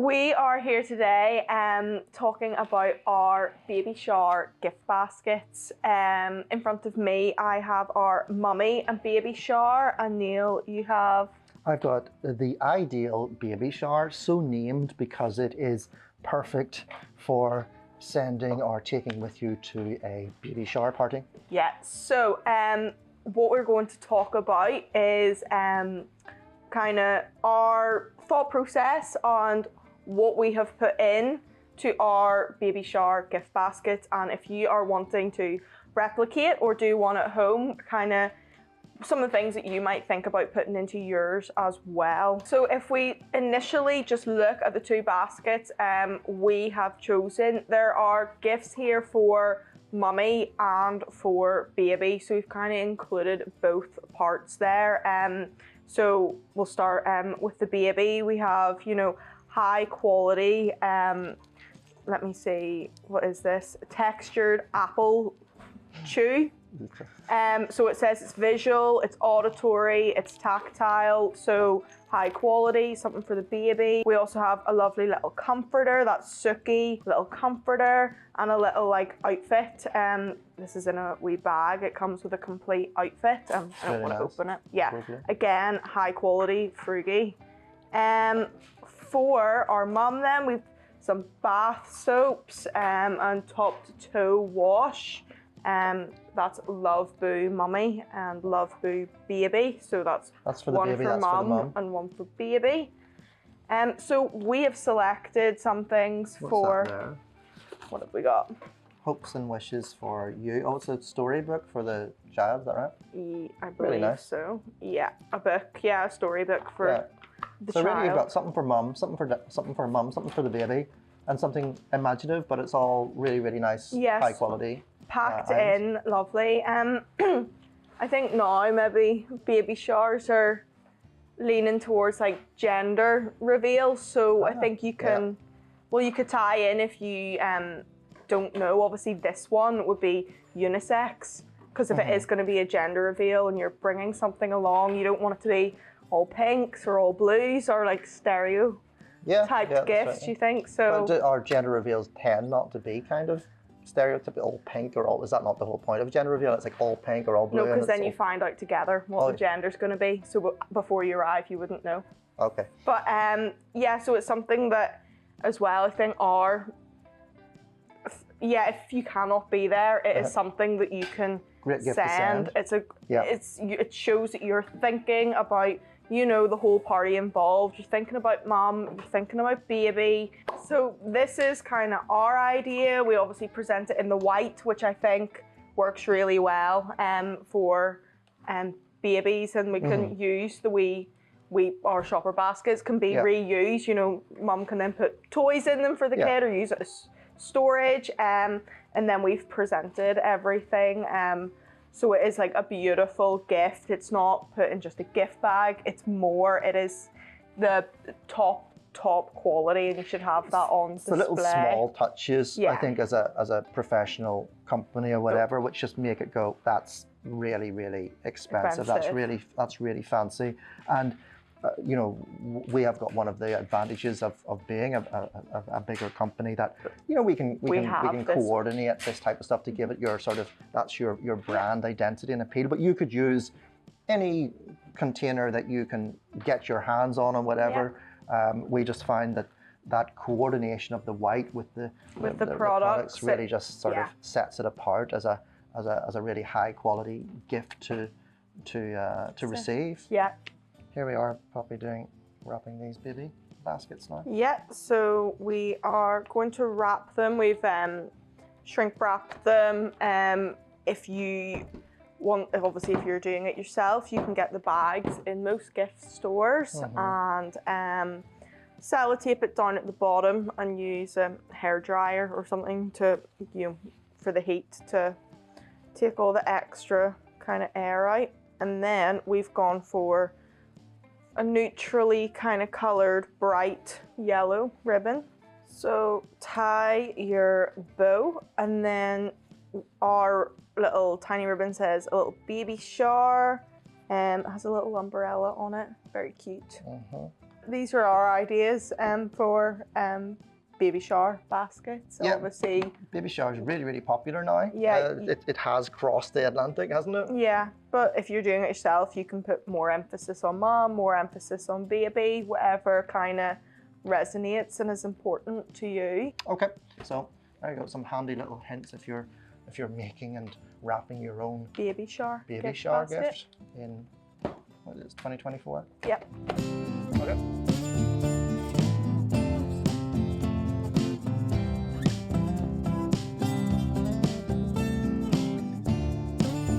We are here today talking about our baby shower gift baskets. In front of me I have our mummy and baby shower, and Neil, you have... I've got the ideal baby shower, so named because it is perfect for sending or taking with you to a baby shower party. Yeah, so what we're going to talk about is kind of our thought process and what we have put in to our baby shower gift baskets, and if you are wanting to replicate or do one at home, kind of some of the things that you might think about putting into yours as well. So if we initially just look at the two baskets we have chosen, there are gifts here for mummy and for baby, so we've kind of included both parts there. So we'll start with the baby. We have, you know, high quality, let me see, what is this? Textured apple chew. So it says it's visual, it's auditory, it's tactile, so high quality, something for the baby. We also have a lovely little comforter, that's Suki, little comforter, and a little like outfit. This is in a wee bag, it comes with a complete outfit. I don't want to open it. Yeah, again, high quality, frugy. For our mum then, we've some bath soaps and top to toe wash. That's Love Boo Mummy and Love Boo Baby. So that's for the one baby, for mum and one for baby. So we have selected some things. What's for that there? What have we got? Hopes and wishes for you. Oh, it's a storybook for the child, is that right? Yeah, I believe so. Yeah, a book. Yeah, a storybook for the child. Really, you've got something for mum, something for mum, something for the baby, and something imaginative, but it's all really, really nice, high quality. Packed in, lovely. I think now maybe baby showers are leaning towards like gender reveals, so I think you can, well, you could tie in if you don't know. Obviously this one would be unisex, because if it is going to be a gender reveal and you're bringing something along, you don't want it to be all pinks or all blues or like stereo typed gifts, you think? So but our gender reveals tend not to be kind of stereotypical all pink or all, is that not the whole point of a gender reveal? It's like all pink or all blue? No, because then you find out together what the gender's going to be, so before you arrive you wouldn't know. Okay. But yeah, so it's something that as well I think if you cannot be there, it is something that you can send. It shows that you're thinking about, you know, the whole party involved. You're thinking about mum, you're thinking about baby. So this is kind of our idea. We obviously present it in the white, which I think works really well for babies, and we can use our shopper baskets can be reused. You know, mum can then put toys in them for the kid or use it as storage, and then we've presented everything. So it is like a beautiful gift. It's not put in just a gift bag. It's more, it is the top quality, and you should have that on display. The little small touches, I think, as a professional company or whatever, which just make it go, that's really, really expensive. That's really fancy. And you know, we have got one of the advantages of being a bigger company that, you know, we can coordinate this type of stuff to give it your sort of, that's your brand identity and appeal. But you could use any container that you can get your hands on or whatever. We just find that coordination of the white with the products really just sort of sets it apart as a really high quality gift to receive. Yeah. Here we are, probably wrapping these baby baskets now. Yeah, so we are going to wrap them. We've shrink wrapped them. If you want, obviously if you're doing it yourself, you can get the bags in most gift stores and sellotape it down at the bottom and use a hairdryer or something to, you know, for the heat to take all the extra kind of air out. And then we've gone for a neutrally kind of colored bright yellow ribbon. So tie your bow, and then our little tiny ribbon says a little baby shower, it has a little umbrella on it, very cute. these are our ideas for baby shower baskets. Yeah. Obviously, baby showers are really, really popular now. Yeah. It has crossed the Atlantic, hasn't it? Yeah, but if you're doing it yourself, you can put more emphasis on mom, more emphasis on baby, whatever kind of resonates and is important to you. Okay, so there you go, some handy little hints if you're making and wrapping your own baby shower gift in, what is 2024? Yep. Okay.